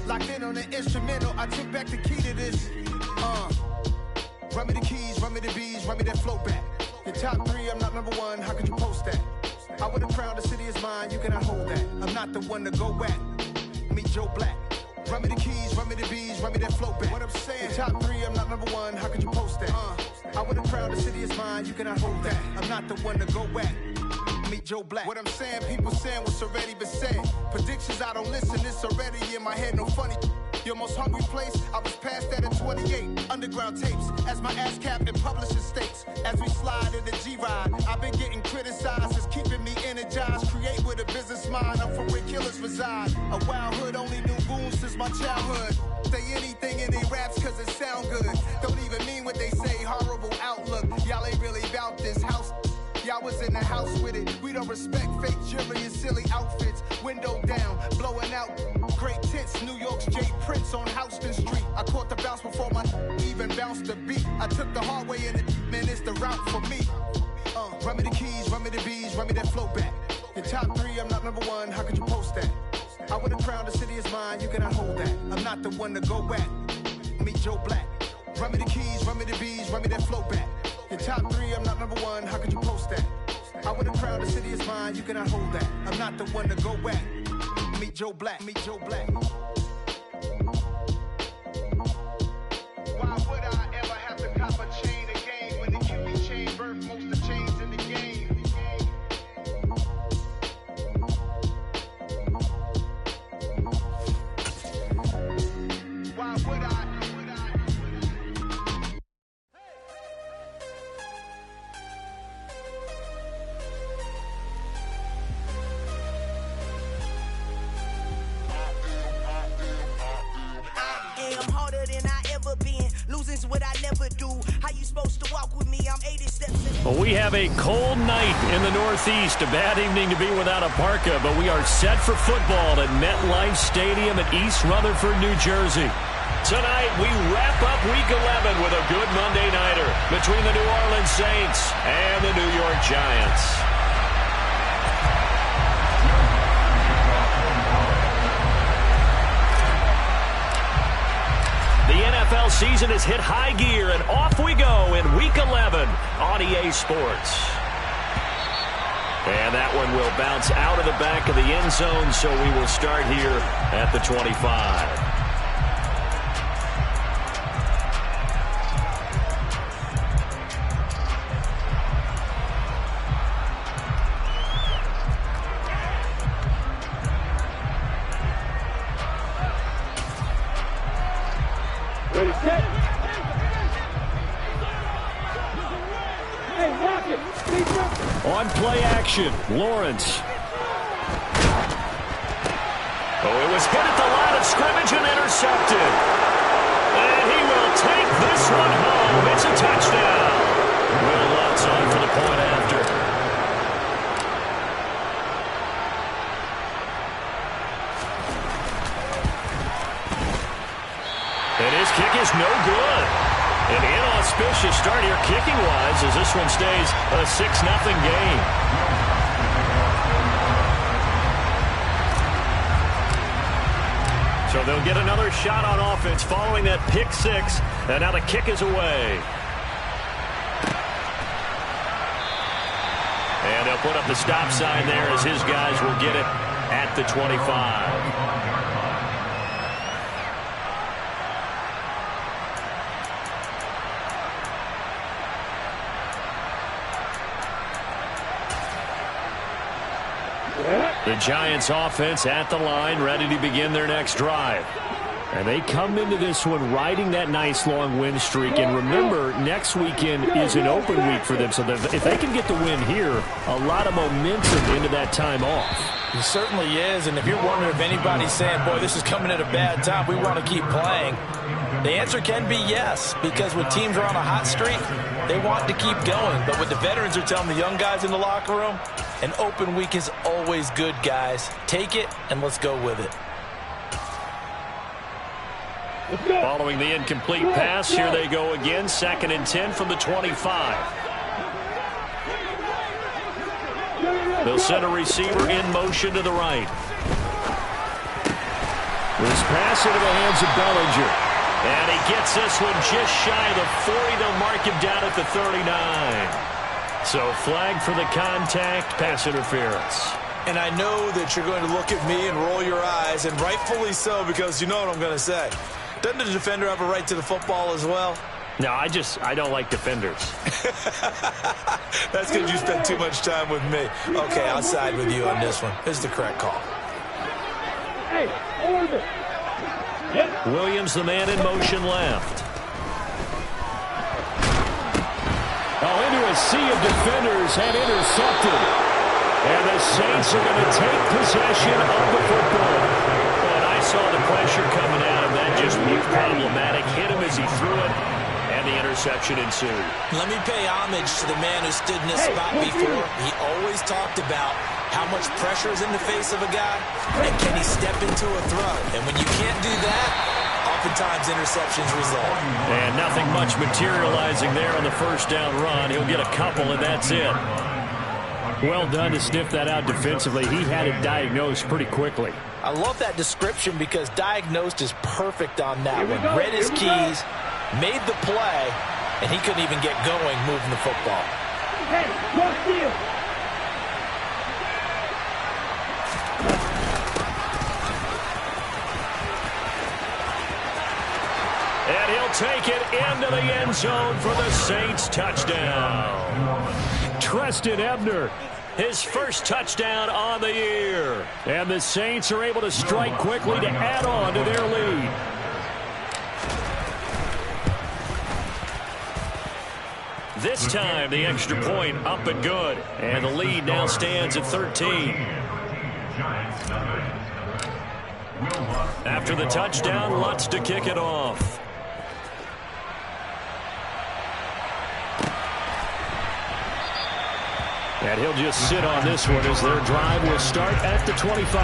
Locked in on the instrumental, I took back the key to this. Run me the keys, run me the bees, run me that flow back. Your top 3, I'm not number 1, how could you post that? I would have crowned the city is mine, you cannot hold that. I'm not the one to go at. Meet Joe Black. Run me the keys, run me the bees, run me that flow back. What I'm saying, your top 3, I'm not number 1, how could you post that? I would have crowned the city is mine, you cannot hold that. I'm not the one to go at. Meet Joe Black. What I'm saying, people saying what's already been said. Predictions, I don't listen, it's already in my head, no funny. Your most hungry place, I was past that at 28. Underground tapes, as my ass cap in publishing states. As we slide in the G-Ride, I've been getting criticized, it's keeping me energized. Create with a business mind, I'm from where killers reside. A wild hood, only knew goons since my childhood. Say anything in they raps cause it sound good. Don't even mean what they say, horrible outlook. Y'all ain't really about this house. Y'all was in the house with it. We don't respect fake jewelry and silly outfits. Window down, blowing out great tits. New York's J. Prince on Houston Street. I caught the bounce before my even bounced the beat. I took the hard way in it, man, it's the route for me. Run me the keys, run me the bees, run me that flow back. Your top 3, I'm not number 1, how could you post that? I would have crowned the city is mine, you cannot hold that. I'm not the one to go at. Meet Joe Black. Run me the keys, run me the bees, run me that flow back. Your top 3, I'm not number 1, how could you post that? I would have crowned the city is mine, you cannot hold that. I'm not the one to go at. Meet Joe Black, meet Joe Black. Why would I ever have to cop a chain again when the QB chain birth most of the chains in the game? Why would I? Losing's what I never do. How you supposed to walk with me? I'm 80 steps in. Well, we have a cold night in the Northeast. A bad evening to be without a parka, but we are set for football at MetLife Stadium at East Rutherford, New Jersey. Tonight, we wrap up Week 11 with a good Monday nighter between the New Orleans Saints and the New York Giants. The NFL season has hit high gear, and off we go in Week 11 on EA Sports. And that one will bounce out of the back of the end zone, so we will start here at the 25. On play action, Lawrence. Oh, it was hit at the line of scrimmage and intercepted. And he will take this one home. It's a touchdown. Will Lutz on for the point after. And his kick is no good. An inauspicious start here kicking-wise as this one stays a 6-0 game. So they'll get another shot on offense following that pick six. And now the kick is away. And they'll put up the stop sign there as his guys will get it at the 25. The Giants offense at the line, ready to begin their next drive. And they come into this one riding that nice long win streak. And remember, next weekend is an open week for them. So if they can get the win here, a lot of momentum into that time off. It certainly is. And if you're wondering if anybody's saying, boy, this is coming at a bad time, we want to keep playing, the answer can be yes. Because when teams are on a hot streak, they want to keep going. But what the veterans are telling the young guys in the locker room, an open week is always good, guys. Take it, and let's go with it. Following the incomplete pass, here they go again. 2nd and 10 from the 25. They'll send a receiver in motion to the right. This pass into the hands of Bellinger. And he gets this one just shy of the 40. They'll mark him down at the 39. So flag for the contact, pass interference. And I know that you're going to look at me and roll your eyes, and rightfully so, because you know what I'm going to say. Doesn't the defender have a right to the football as well? No, I don't like defenders. That's because you spend too much time with me. Okay, I'll side with you on this one. This is the correct call. Hey, hold it. Williams, the man in motion left. Oh, into a sea of defenders and intercepted. And the Saints are going to take possession of the football. And I saw the pressure coming at him. That just looked problematic. Hit him as he threw it, and the interception ensued. Let me pay homage to the man who stood in this spot before. He always talked about how much pressure is in the face of a guy, and can he step into a throw. And when you can't do that, oftentimes interceptions result. And nothing much materializing there on the first down run. He'll get a couple, and that's it. Well done to sniff that out defensively. He had it diagnosed pretty quickly. I love that description because diagnosed is perfect on that one. Read his keys, made the play, and he couldn't even get going moving the football. Hey, go steal. And he'll take it into the end zone for the Saints touchdown. Treston Ebner, his first touchdown on the year. And the Saints are able to strike quickly to add on to their lead. This time, the extra point up and good. And the lead now stands at 13. After the touchdown, Lutz to kick it off. And he'll just sit on this one as their drive will start at the 25.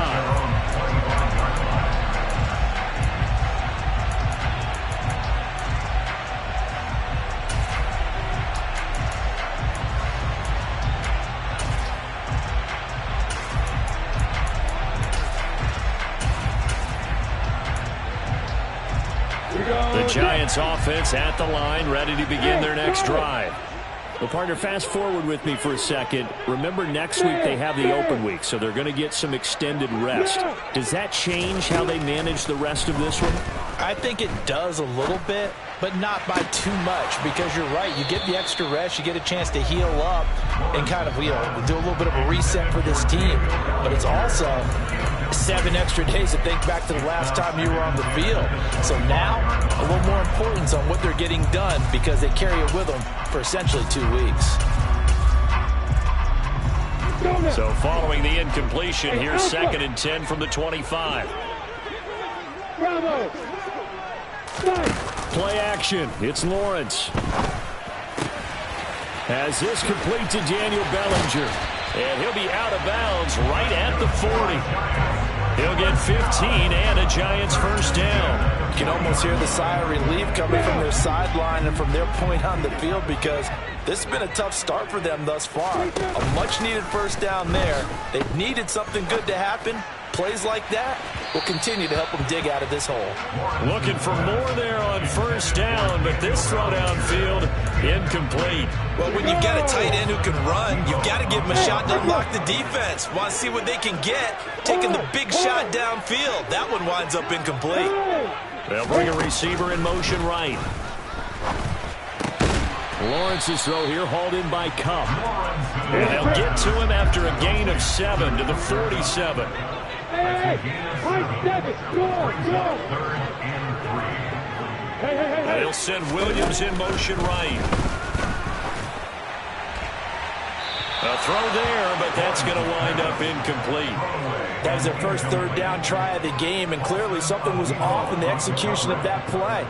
The Giants offense at the line, ready to begin their next drive. Well, partner, fast forward with me for a second. Remember, next week they have the open week, so they're going to get some extended rest. Does that change how they manage the rest of this one? I think it does a little bit, but not by too much, because you're right. You get the extra rest, you get a chance to heal up and kind of, do a little bit of a reset for this team. But it's also 7 extra days to think back to the last time you were on the field. So now, a little more importance on what they're getting done because they carry it with them for essentially 2 weeks. So following the incompletion, here's 2nd and 10 from the 25. Bravo. Play action. It's Lawrence. As this complete to Daniel Bellinger. And he'll be out of bounds right at the 40. He'll get 15 and a Giants first down. You can almost hear the sigh of relief coming from their sideline and from their point on the field because this has been a tough start for them thus far. A much-needed first down there. They've needed something good to happen. Plays like that will continue to help them dig out of this hole. Looking for more there on first down, but this throw downfield incomplete. Well, when you've got a tight end who can run, you've got to give him a shot to unlock the defense. Want to see what they can get, taking the big shot downfield. That one winds up incomplete. They'll bring a receiver in motion right. Lawrence's throw here hauled in by Cup. And they'll get to him after a gain of 7 to the 47. They'll send Williams in motion right. A throw there, but that's going to wind up incomplete. That was their first 3rd down try of the game, and clearly something was off in the execution of that play.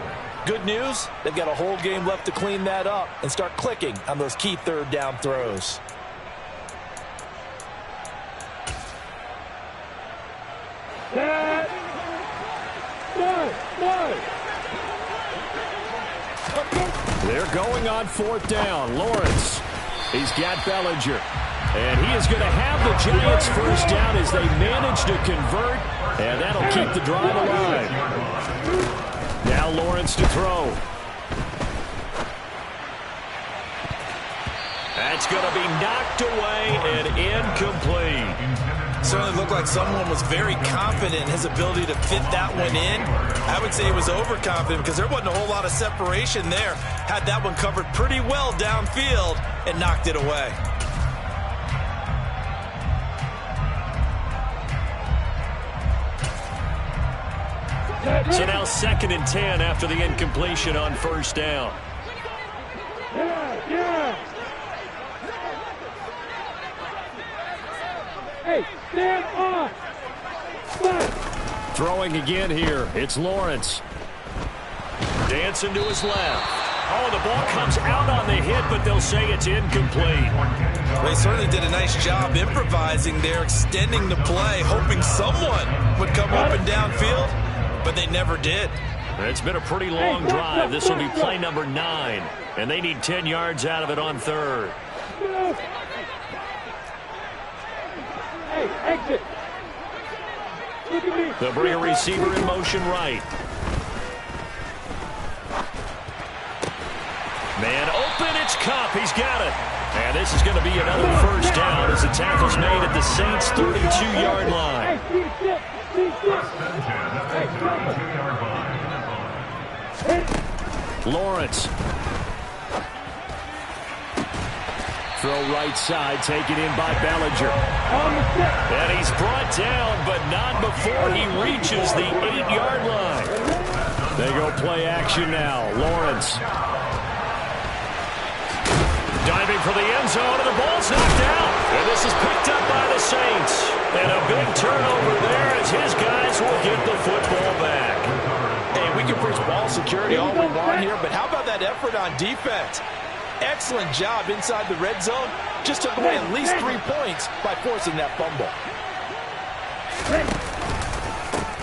Good news, they've got a whole game left to clean that up and start clicking on those key 3rd down throws. They're going on 4th down. Lawrence, he's got Bellinger. And he is going to have the Giants first down as they manage to convert, and that'll keep the drive alive. Now Lawrence to throw. That's going to be knocked away and incomplete. Certainly looked like someone was very confident in his ability to fit that one in. I would say he was overconfident because there wasn't a whole lot of separation there. Had that one covered pretty well downfield and knocked it away. So now 2nd and 10 after the incompletion on first down. Hey, stand on! Throwing again here. It's Lawrence. Dancing to his left. Oh, the ball comes out on the hit, but they'll say it's incomplete. Well, he certainly did a nice job improvising there, extending the play, hoping someone would come open downfield, but they never did. It's been a pretty long drive. This will be play number 9, and they need 10 yards out of it on 3rd. Hey, exit! Look at me! They'll bring a receiver in motion right. Man open, it's Cup. He's got it. And this is going to be another first down as the tackle's made at the Saints' 32-yard line. Lawrence. Throw right side, taken in by Bellinger. And he's brought down, but not before he reaches the 8-yard line. They go play action now. Lawrence. Diving for the end zone, and the ball's knocked out. And this is picked up by the Saints. And a big turnover there as his guys will get the football back. Hey, we can preach ball security all we want here, but how about that effort on defense? Excellent job inside the red zone. Just took away at least 3 points by forcing that fumble.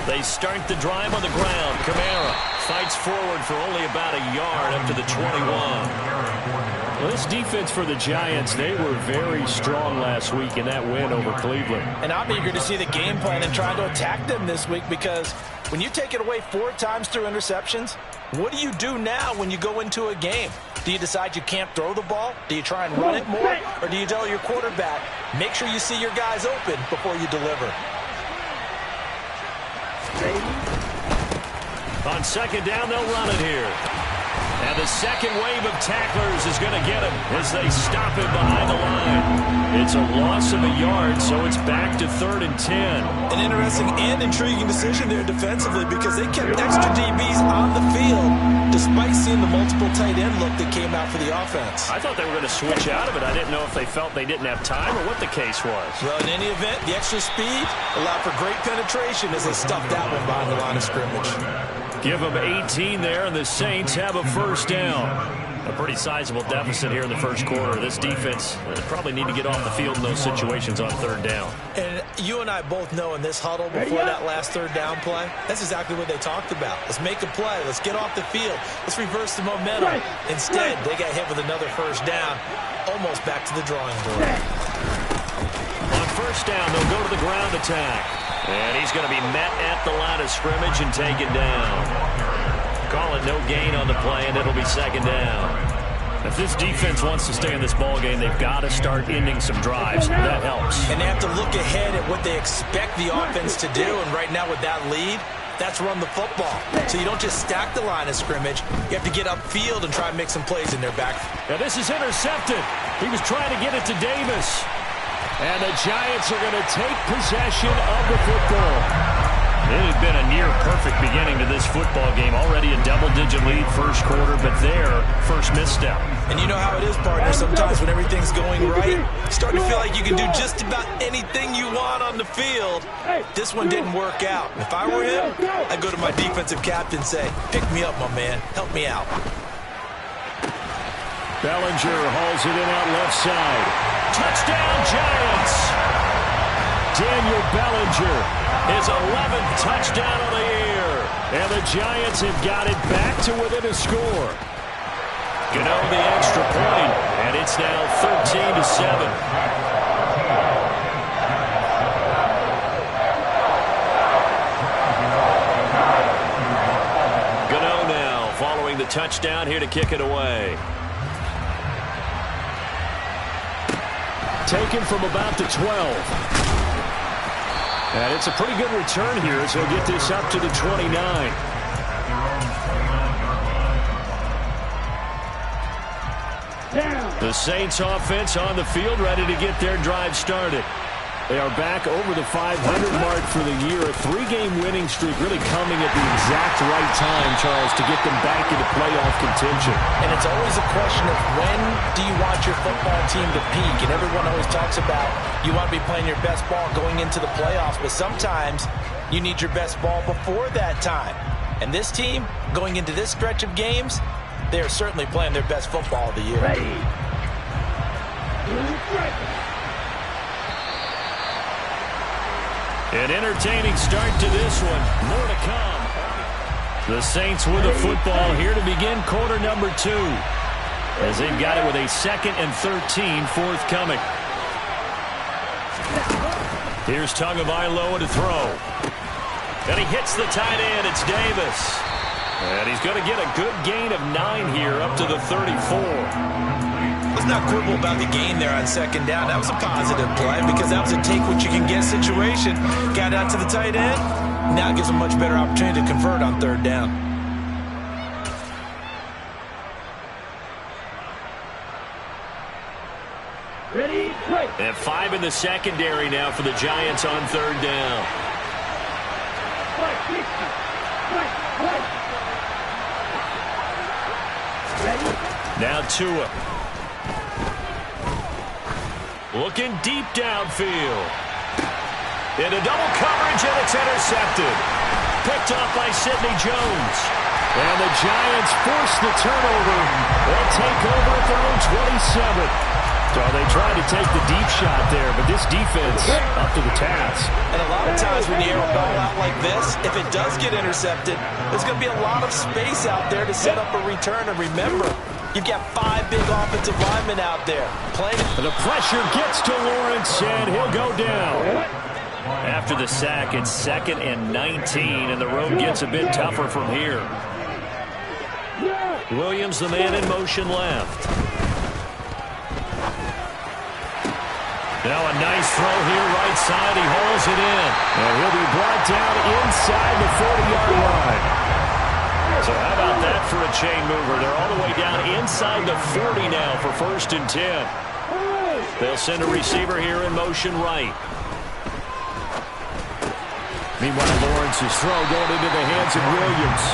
They start the drive on the ground. Kamara fights forward for only about a yard up to the 21. Well, this defense for the Giants, they were very strong last week in that win over Cleveland. And I'm eager to see the game plan and trying to attack them this week because when you take it away 4 times through interceptions, what do you do now when you go into a game? Do you decide you can't throw the ball? Do you try and run it more? Or do you tell your quarterback, make sure you see your guys open before you deliver? On 2nd down, they'll run it here. And the second wave of tacklers is going to get him as they stop him behind the line. It's a loss of a yard, so it's back to 3rd and 10. An interesting and intriguing decision there defensively because they kept extra DBs on the field despite seeing the multiple tight end look that came out for the offense. I thought they were going to switch out of it. I didn't know if they felt they didn't have time or what the case was. Well, in any event, the extra speed allowed for great penetration as they stuffed that one behind the line of scrimmage. Give them 18 there, and the Saints have a first down. A pretty sizable deficit here in the first quarter. This defense probably need to get off the field in those situations on 3rd down. And you and I both know in this huddle before that last 3rd down play, that's exactly what they talked about. Let's make a play. Let's get off the field. Let's reverse the momentum. Instead, they got hit with another first down, almost back to the drawing board. On first down, they'll go to the ground attack. And he's going to be met at the line of scrimmage and taken down. Call it no gain on the play, and it'll be 2nd down. If this defense wants to stay in this ballgame, they've got to start ending some drives. That helps. And they have to look ahead at what they expect the offense to do. And right now with that lead, that's run the football. So you don't just stack the line of scrimmage. You have to get upfield and try and make some plays in their back. Now this is intercepted. He was trying to get it to Davis. And the Giants are going to take possession of the football. It had been a near-perfect beginning to this football game. Already a double-digit lead first quarter, but their first misstep. And you know how it is, partner. Sometimes when everything's going right, you start to feel like you can do just about anything you want on the field. This one didn't work out. If I were him, I'd go to my defensive captain and say, pick me up, my man. Help me out. Bellinger hauls it in out left side. Touchdown, Giants! Daniel Bellinger, his 11th touchdown of the year. And the Giants have got it back to within a score. Gano the extra point, and it's now 13-7. touchdown here to kick it away. Taken from about the 12. And it's a pretty good return here as he'll get this up to the 29. The Saints offense on the field, ready to get their drive started. They are back over the 500 mark for the year. A 3-game winning streak really coming at the exact right time, Charles, to get them back into playoff contention. And it's always a question of when do you want your football team to peak? And everyone always talks about you want to be playing your best ball going into the playoffs, but sometimes you need your best ball before that time. And this team, going into this stretch of games, they are certainly playing their best football of the year. Ready. An entertaining start to this one. More to come. The Saints with the football here to begin quarter number 2. As they've got it with a 2nd and 13 forthcoming. Here's Tagovailoa to throw. And he hits the tight end. It's Davis. And he's going to get a good gain of 9 here up to the 34. Let's not quibble about the gain there on 2nd down. That was a positive play because that was a take-what-you-can-get situation. Got out to the tight end. Now it gives a much better opportunity to convert on 3rd down. Ready, play. And 5 in the secondary now for the Giants on 3rd down. Now Tua. Looking deep downfield. Into double coverage, and it's intercepted. Picked off by Sidney Jones. And the Giants force the turnover. They'll take over at their own 27. So they tried to take the deep shot there, but this defense up to the task. And a lot of times when you air a ball out like this, if it does get intercepted, there's going to be a lot of space out there to set up a return. And remember, you've got 5 big offensive linemen out there playing. The pressure gets to Lawrence, and he'll go down. After the sack, it's 2nd and 19, and the road gets a bit tougher from here. Williams, the man in motion left. Now a nice throw here, right side. He hauls it in. And he'll be brought down inside the 40-yard line. So how about that for a chain mover? They're all the way down inside the 40 now for 1st and 10. They'll send a receiver here in motion right. Meanwhile, Lawrence's throw going into the hands of Williams.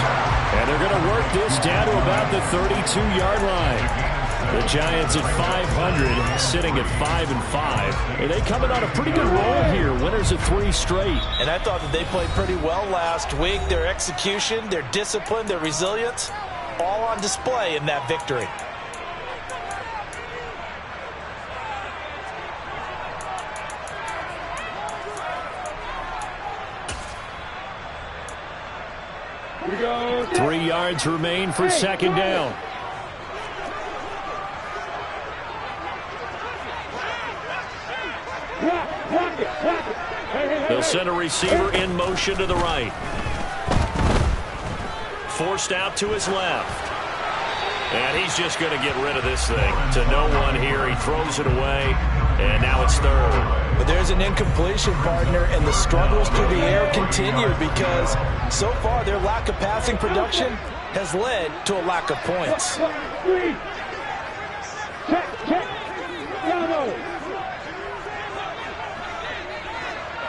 And they're going to work this down to about the 32-yard line. The Giants at 500, sitting at 5-5. Are they coming on a pretty good roll here? Winners of 3 straight. And I thought that they played pretty well last week. Their execution, their discipline, their resilience, all on display in that victory. Here we go. 3 yards remain for 2nd down. They'll send a receiver in motion to the right. Forced out to his left. And he's just going to get rid of this thing. To no one here. He throws it away. And now it's 3rd. But there's an incompletion, partner, and the struggles through the air continue because so far their lack of passing production has led to a lack of points. Check.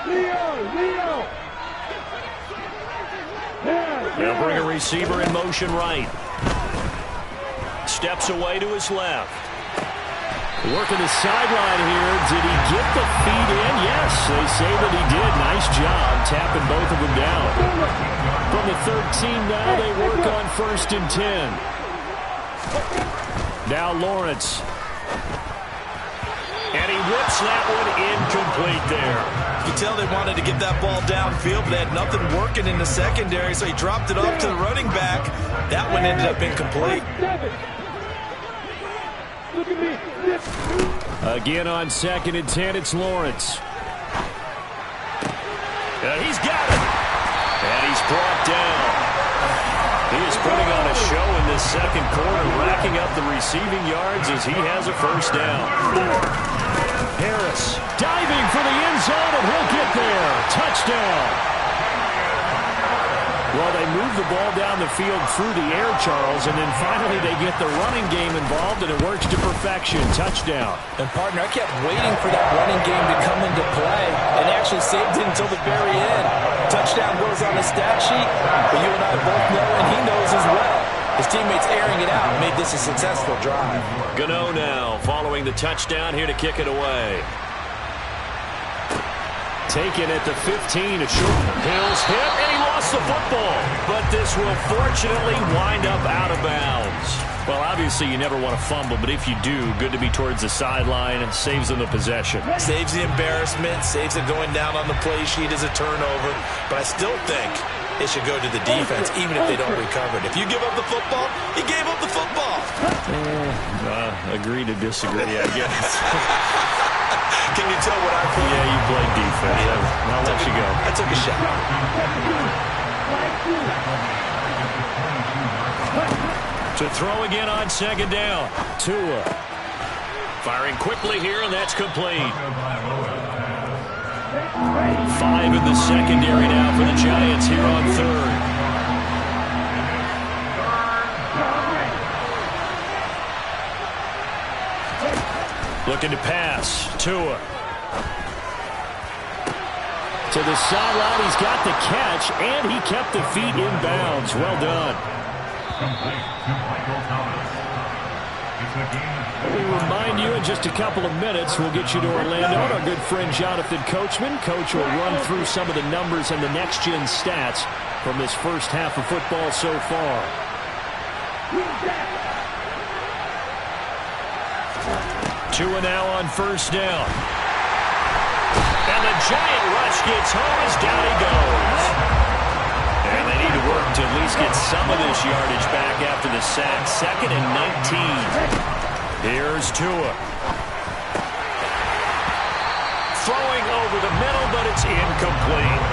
Leo. They'll bring a receiver in motion right. Steps away to his left. Working the sideline here. Did he get the feet in? Yes, they say that he did. Nice job tapping both of them down. From the 13 now, they work on 1st and 10. Now Lawrence. And he whips that one incomplete there. You can tell they wanted to get that ball downfield, but they had nothing working in the secondary, so he dropped it off to the running back. That one ended up incomplete. Look at me. Again on 2nd and 10, it's Lawrence. He's got it. And he's brought down. He is putting on a show in this second quarter, racking up the receiving yards as he has a first down. Harris diving for the end zone, and he'll get there. Touchdown. Well, they move the ball down the field through the air, Charles, and then finally they get the running game involved, and it works to perfection. Touchdown. And, partner, I kept waiting for that running game to come into play, and actually saved it until the very end. Touchdown goes on the stat sheet, but you and I both know, and he knows as well. His teammates airing it out made this a successful drive. Gano now following the touchdown here to kick it away. Taken at the 15, a short. Hill's hit, and he lost the football. But this will fortunately wind up out of bounds. Well, obviously you never want to fumble, but if you do, good to be towards the sideline and saves them the possession. Saves the embarrassment, saves it going down on the play sheet as a turnover. But I still think it should go to the defense, even if they don't recover it. If you give up the football, you gave up the football. Agree to disagree, I guess. Can you tell what I played? Yeah, you played defense. Yeah. I'll let you go. I took a shot. To throw again on second down. Tua. Firing quickly here, and that's complete. 5 in the secondary now for the Giants here on third. Looking to pass. Tua. To the sideline. He's got the catch, and he kept the feet in bounds. Well done. We'll remind you in just a couple of minutes, we'll get you to Orlando. And our good friend Jonathan Coachman. Coach will run through some of the numbers and the next-gen stats from this first half of football so far. Tua now on first down. And the giant rush gets home as down he goes. And they need to work to at least get some of this yardage back after the sack. 2nd and 19. Here's Tua. Throwing over the middle, but it's incomplete.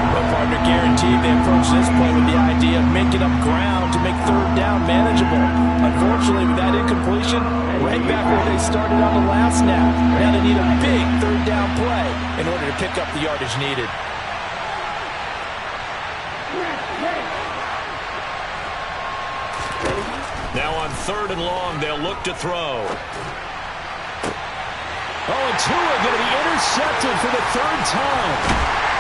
Well, partner, guaranteed they approach this play with the idea of making up ground to make third down manageable. Unfortunately, with that incompletion, right back where they started on the last snap. Now they need a big third down play in order to pick up the yardage needed. Now on 3rd and long, they'll look to throw. Oh, and Tua going to be intercepted for the 3rd time.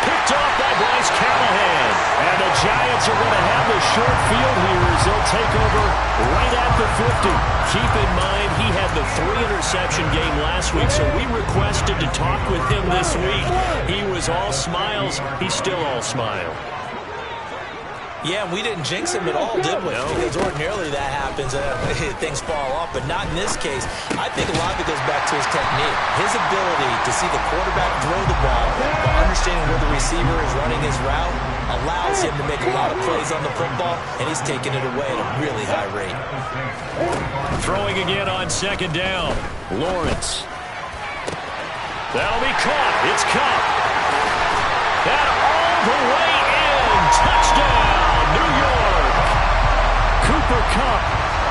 Picked off by Bryce Callahan. And the Giants are going to have a short field here as they'll take over right at the 50. Keep in mind, he had the 3-interception game last week, so we requested to talk with him this week. He was all smiles. He's still all smile. Yeah, we didn't jinx him at all, did we? No. Because ordinarily that happens, things fall off, but not in this case. I think a lot of it goes back to his technique. His ability to see the quarterback throw the ball while understanding where the receiver is running his route allows him to make a lot of plays on the football, and he's taking it away at a really high rate. Throwing again on 2nd down. Lawrence. That'll be caught. It's Cup. And all the way in. Touchdown. New York. Cooper Kupp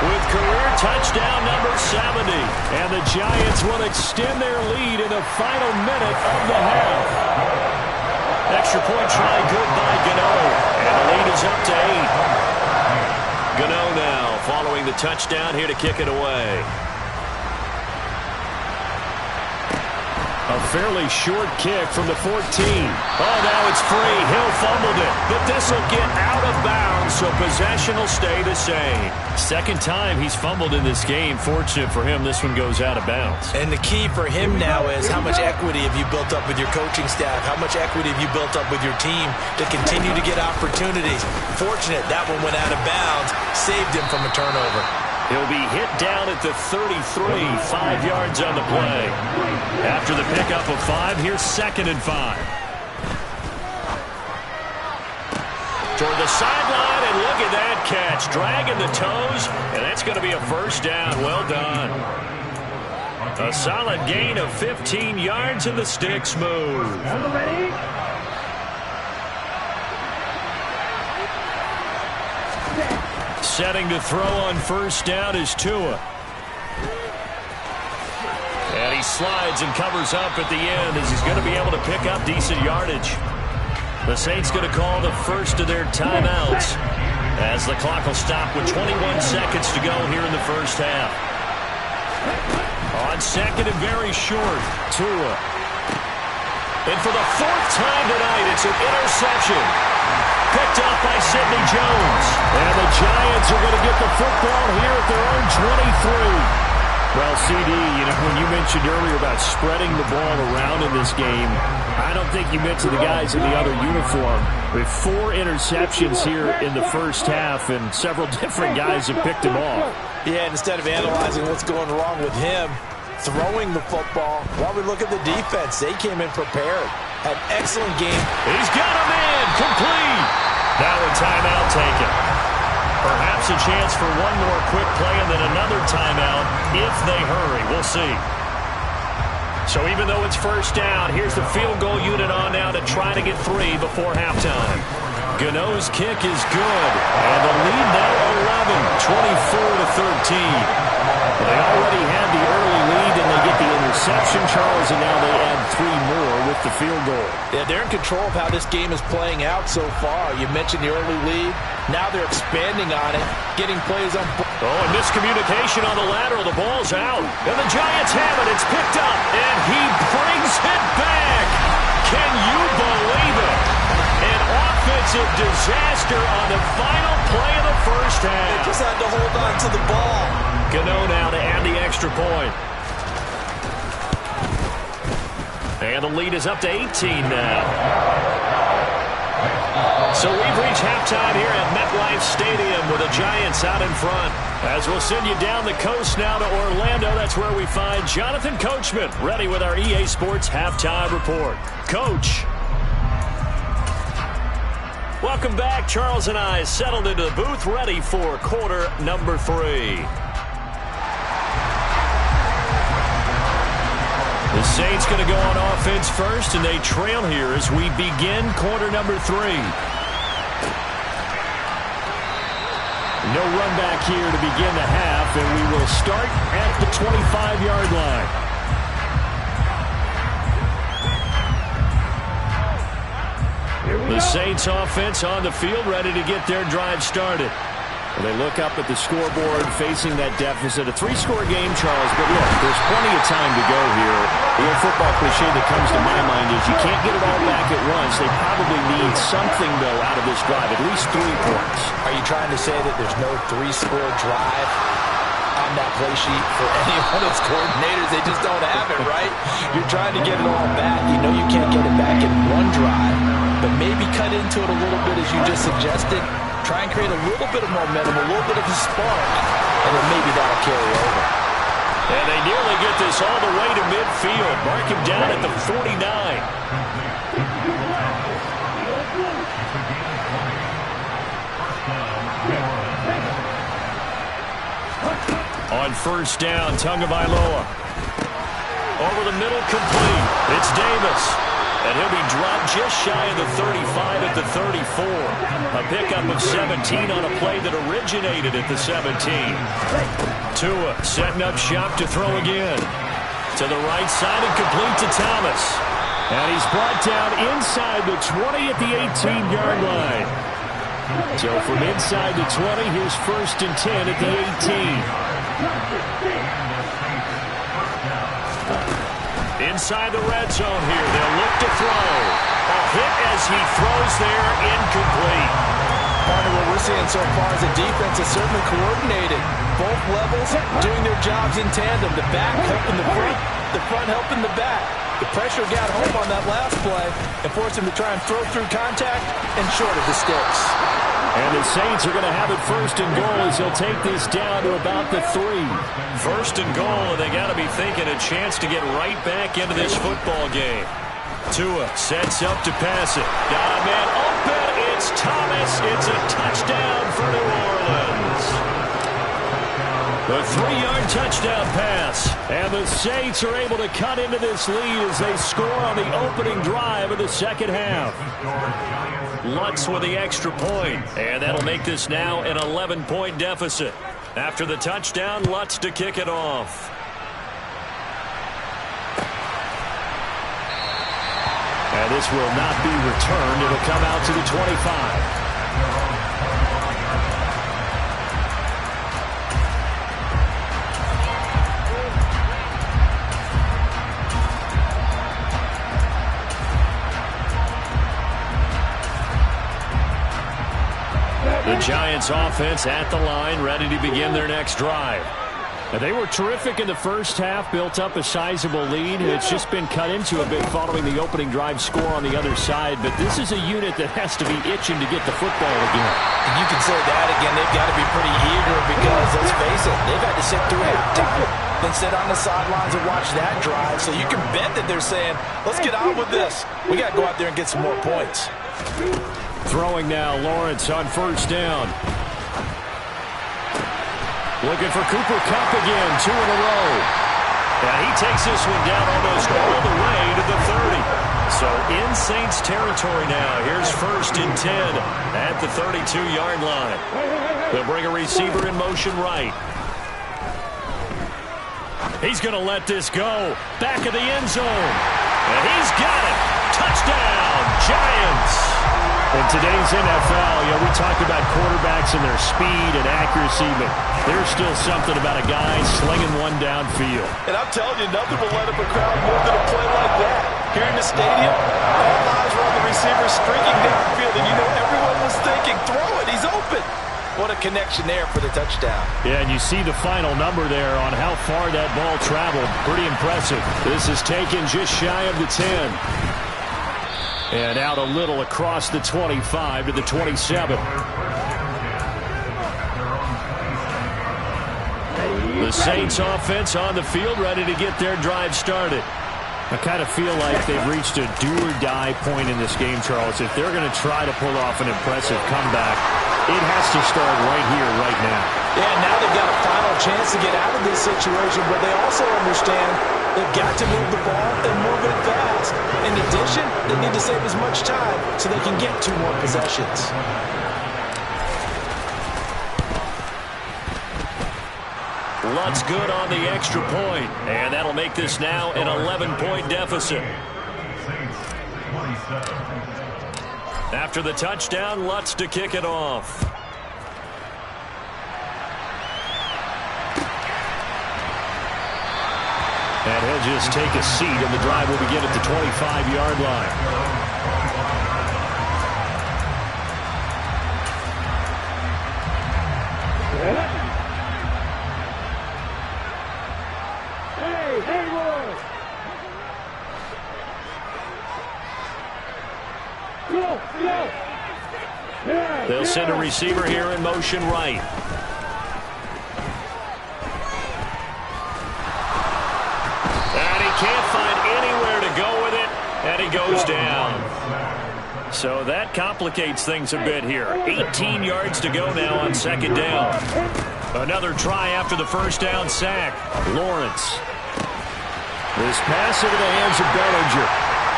with career touchdown number 70. And the Giants will extend their lead in the final minute of the half. Extra point try good by Gano. And the lead is up to 8. Gano now following the touchdown here to kick it away. A fairly short kick from the 14. Oh, now it's free. Hill fumbled it. But this will get out of bounds, so possession will stay the same. 2nd time he's fumbled in this game. Fortunate for him, this one goes out of bounds. And the key for him now is how much equity have you built up with your coaching staff? How much equity have you built up with your team to continue to get opportunities? Fortunate that one went out of bounds, saved him from a turnover. He'll be hit down at the 33, 5 yards on the play. After the pickup of 5, here's 2nd and 5. Toward the sideline, and look at that catch. Dragging the toes, and that's going to be a first down. Well done. A solid gain of 15 yards, and the sticks move. Setting to throw on first down is Tua. And he slides and covers up at the end as he's going to be able to pick up decent yardage. The Saints going to call the first of their timeouts as the clock will stop with 21 seconds to go here in the first half. On second and very short, Tua. And for the fourth time tonight, it's an interception. Picked up by Sidney Jones. And the Giants are going to get the football here at their own 23. Well, CD, when you mentioned earlier about spreading the ball around in this game, I don't think you meant to the guys in the other uniform. With 4 interceptions here in the first half, and several different guys have picked him off. Yeah, instead of analyzing what's going wrong with him, throwing the football, while we look at the defense, they came in prepared. Had an excellent game. He's got a man, complete. Now a timeout taken. Perhaps a chance for one more quick play and then another timeout if they hurry. We'll see. So even though it's first down, here's the field goal unit on now to try to get 3 before halftime. Gano's kick is good. And the lead now 11, 24-13. They already had the early lead, and they get the interception, Charles, and now they add 3 more with the field goal. Yeah, they're in control of how this game is playing out so far. You mentioned the early lead. Now they're expanding on it, getting plays on. Oh, and miscommunication on the lateral. The ball's out. And the Giants have it. It's picked up, and he brings it back. Can you believe it? An offensive disaster on the final play of the first half. They just had to hold on to the ball. Gano now to add the extra point. And the lead is up to 18 now. So we've reached halftime here at MetLife Stadium with the Giants out in front. As we'll send you down the coast now to Orlando, that's where we find Jonathan Coachman ready with our EA Sports Halftime Report. Coach. Welcome back. Charles and I settled into the booth ready for quarter number 3. The Saints going to go on offense first, and they trail here as we begin quarter number 3. No run back here to begin the half, and we will start at the 25-yard line. The Saints offense on the field, ready to get their drive started. They look up at the scoreboard facing that deficit. A 3-score game, Charles, but look, there's plenty of time to go here. The old football cliche that comes to my mind is you can't get it all back at once. They probably need something, though, out of this drive, at least 3 points. Are you trying to say that there's no 3-score drive on that play sheet for any one of those coordinators? They just don't have it, right? You're trying to get it all back. You know you can't get it back in one drive, but maybe cut into it a little bit, as you just suggested. Try and create a little bit of momentum, a little bit of a spark, and then maybe that'll carry over. And they nearly get this all the way to midfield. Mark him down at the 49. On first down, Tagovailoa. Over the middle, complete. It's Davis. And he'll be dropped just shy of the 35 at the 34. A pickup of 17 on a play that originated at the 17. Tua setting up shop to throw again. To the right side and complete to Thomas. And he's brought down inside the 20 at the 18-yard line. So from inside the 20, here's first and 10 at the 18. Inside the red zone here, they'll look to throw. A hit as he throws there, incomplete. Partner, what we're seeing so far is the defense is certainly coordinated. Both levels doing their jobs in tandem. The back helping the front helping the back. The pressure got home on that last play and forced him to try and throw through contact and short of the sticks. And the Saints are going to have it first and goal as he'll take this down to about the 3. First and goal, and they got to be thinking a chance to get right back into this football game. Tua sets up to pass it. Got a man open. It's Thomas. It's a touchdown for New Orleans. The 3-yard touchdown pass. And the Saints are able to cut into this lead as they score on the opening drive of the second half. Lutz with the extra point, and that'll make this now an 11-point deficit. After the touchdown, Lutz to kick it off. And this will not be returned. It'll come out to the 25. The Giants offense at the line, ready to begin their next drive. They were terrific in the first half, built up a sizable lead. It's just been cut into a bit following the opening drive score on the other side. But this is a unit that has to be itching to get the football again. And you can say that again. They've got to be pretty eager because, let's face it, they've had to sit through halftime, then sit on the sidelines and watch that drive. So you can bet that they're saying, let's get on with this. We got to go out there and get some more points. Throwing now, Lawrence on first down. Looking for Cooper Kupp again, 2 in a row. And he takes this one down almost all the way to the 30. So in Saints territory now. Here's 1st and 10 at the 32-yard line. They'll bring a receiver in motion right. He's going to let this go. Back of the end zone. And he's got it. Touchdown, Giants. In today's NFL, we talk about quarterbacks and their speed and accuracy, but there's still something about a guy slinging one downfield. And I'm telling you, nothing will light up a crowd more than a play like that. Here in the stadium, all eyes were on the receiver streaking downfield, and everyone was thinking, throw it, he's open. What a connection there for the touchdown. Yeah, and you see the final number there on how far that ball traveled. Pretty impressive. This is taken just shy of the 10. And out a little across the 25 to the 27. The Saints offense on the field, ready to get their drive started. I kind of feel like they've reached a do-or-die point in this game, Charles. If they're going to try to pull off an impressive comeback, it has to start right here, right now. Yeah, now they've got a final chance to get out of this situation, but they also understand they've got to move the ball and move it fast. In addition, they need to save as much time so they can get 2 more possessions. Lutz good on the extra point, and that'll make this now an 11-point deficit. After the touchdown, Lutz to kick it off. And he'll just take a seat, and the drive will begin at the 25-yard line. They'll send a receiver here in motion right. And he can't find anywhere to go with it, and he goes down. So that complicates things a bit here. 18 yards to go now on second down. Another try after the first down sack. Lawrence. This pass into the hands of Bellinger.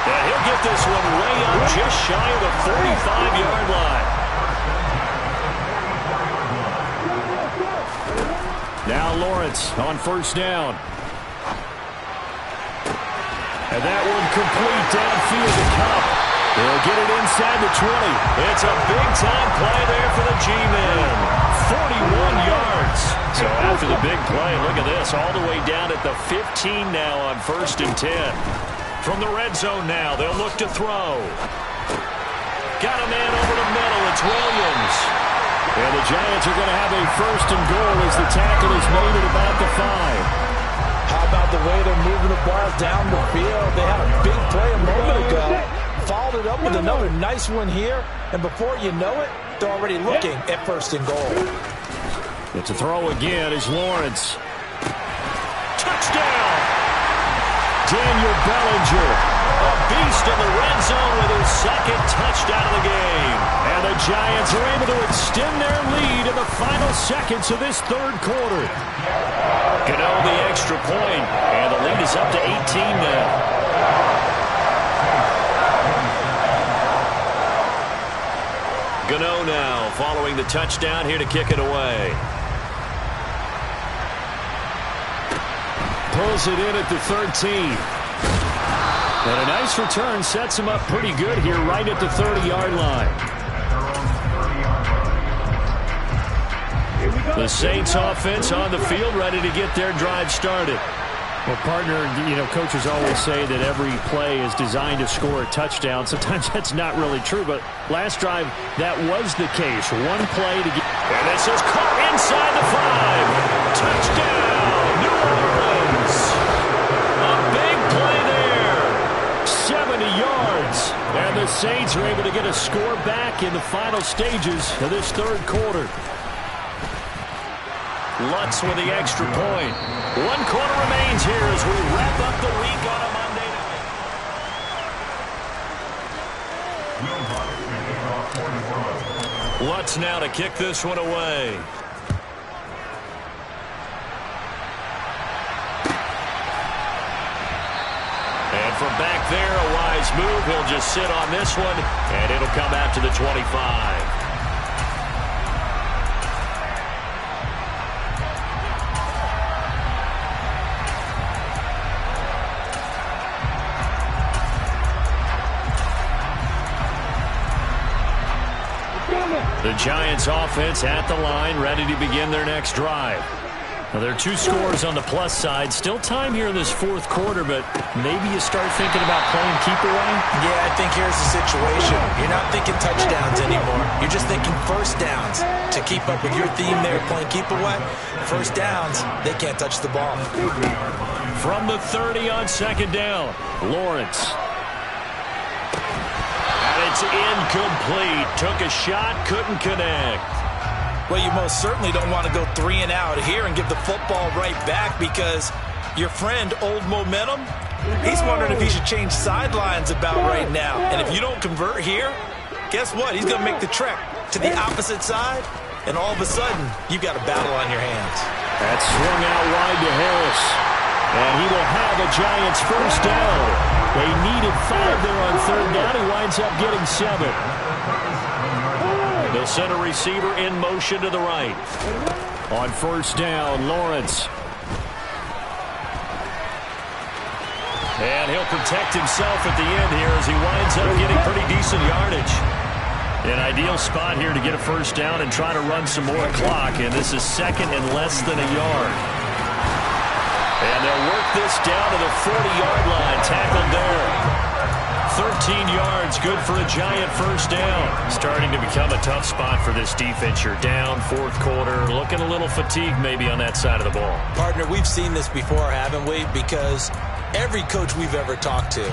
And he'll get this one way up just shy of the 45-yard line. Now Lawrence on first down. And that one complete downfield to Kupp. They'll get it inside the 20. It's a big-time play there for the G-men. 41 yards. So after the big play, look at this, all the way down at the 15 now on 1st and 10. From the red zone now, they'll look to throw. Got a man over the middle. It's Williams. And the Giants are going to have a 1st and goal as the tackle is made at about the 5. How about the way they're moving the ball down the field? They had a big play a moment ago. Followed it up with another nice one here. And before you know it, they're already looking at 1st and goal. It's a throw again is Lawrence. Touchdown! Daniel Bellinger, a beast in the red zone with his 2nd touchdown of the game. And the Giants are able to extend their lead in the final seconds of this third quarter. Gano the extra point, and the lead is up to 18 now. Gano now following the touchdown here to kick it away. Pulls it in at the 13. And a nice return sets him up pretty good here right at the 30-yard line. The Saints offense on the field ready to get their drive started. Well, partner, coaches always say that every play is designed to score a touchdown. Sometimes that's not really true, but last drive, that was the case. One play to get... And this is caught inside the 5. Touchdown, New Orleans. A big play there. 70 yards. And the Saints are able to get a score back in the final stages of this third quarter. Lutz with the extra point. 1 quarter remains here as we wrap up the week on a Monday night. Lutz now to kick this one away. And from back there, a wise move. He'll just sit on this one, and it'll come out to the 25. The Giants offense at the line, ready to begin their next drive. Now, there are 2 scores on the plus side. Still time here in this fourth quarter, but maybe you start thinking about playing keep away? Yeah, I think here's the situation. You're not thinking touchdowns anymore. You're just thinking first downs. To keep up with your theme there, playing keep away, first downs, they can't touch the ball. From the 30 on second down, Lawrence. It's incomplete. Took a shot, couldn't connect. Well, you most certainly don't want to go 3 and out here and give the football right back because your friend, Old Momentum, he's wondering if he should change sidelines about right now. And if you don't convert here, guess what? He's going to make the trek to the opposite side, and all of a sudden, you've got a battle on your hands. That's swung out wide to Harris. And he will have a Giants first down. They needed 5 there on third down. He winds up getting 7. They'll send a receiver in motion to the right. On first down, Lawrence. And he'll protect himself at the end here as he winds up getting pretty decent yardage. An ideal spot here to get a first down and try to run some more clock. And this is second and less than a yard. And they'll work this down to the 40-yard line. Tackled there. 13 yards, good for a Giant first down. Starting to become a tough spot for this defense. You're down fourth quarter. Looking a little fatigued maybe on that side of the ball. Partner, we've seen this before, haven't we? Because every coach we've ever talked to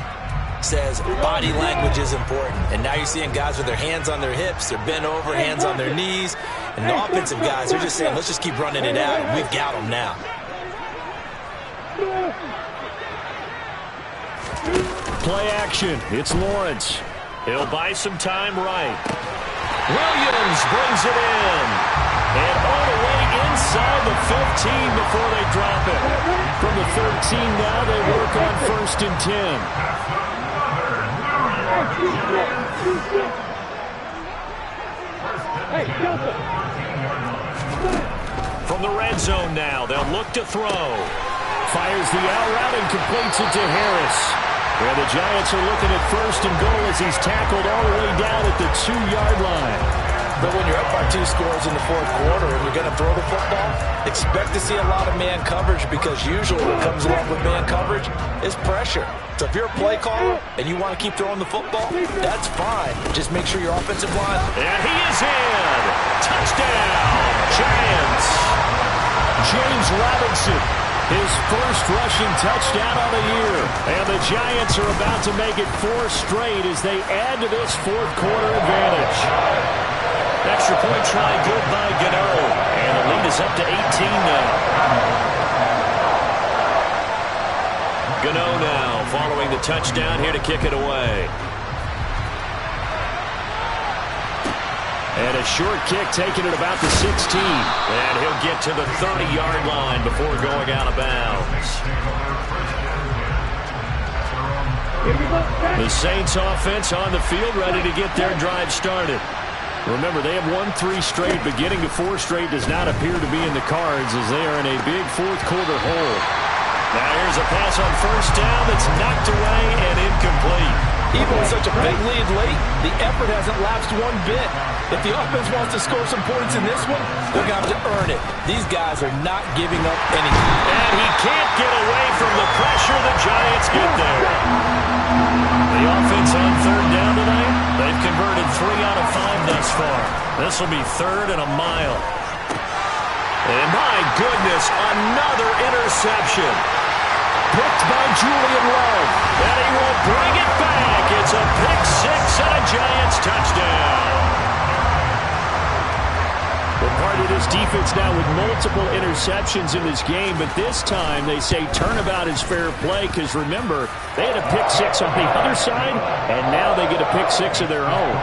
says body language is important. And now you're seeing guys with their hands on their hips. They're bent over, hands on their knees. And the offensive guys, they're just saying, let's just keep running it out. And we've got them now. Play action. It's Lawrence. He'll buy some time right. Williams brings it in. And all the way inside the 15 before they drop it. From the 13 now, they work on first and 10. From the red zone now, they'll look to throw. Fires the out route and completes it to Harris. And the Giants are looking at first and goal as he's tackled all the way down at the 2-yard line. But when you're up by 2 scores in the fourth quarter and you're going to throw the football, expect to see a lot of man coverage because usually what comes along with man coverage is pressure. So if you're a play caller and you want to keep throwing the football, that's fine. Just make sure your offensive line. And he is in. Touchdown, Giants. James Robinson, his first rushing touchdown of the year. And the Giants are about to make it 4 straight as they add to this fourth quarter advantage. Extra point try good by Gano. And the lead is up to 18 now. Gano now following the touchdown here to kick it away. And a short kick taken at about the 16. And he'll get to the 30-yard line before going out of bounds. The Saints offense on the field, ready to get their drive started. Remember, they have won 3 straight, but getting to 4 straight does not appear to be in the cards as they are in a big fourth-quarter hole. Now here's a pass on first down that's knocked away and incomplete. Even with such a big lead late, the effort hasn't lapsed one bit. If the offense wants to score some points in this one, they're going to have to earn it. These guys are not giving up anything. And he can't get away from the pressure. The Giants get there. The offense on third down tonight, they've converted 3 out of 5 thus far. This will be third and a mile. And my goodness, another interception. Picked by Julian Love. And he will bring it back. It's a pick 6 and a Giants touchdown. We're part of this defense now with multiple interceptions in this game, but this time they say turnabout is fair play because, remember, they had a pick 6 on the other side, and now they get a pick 6 of their own.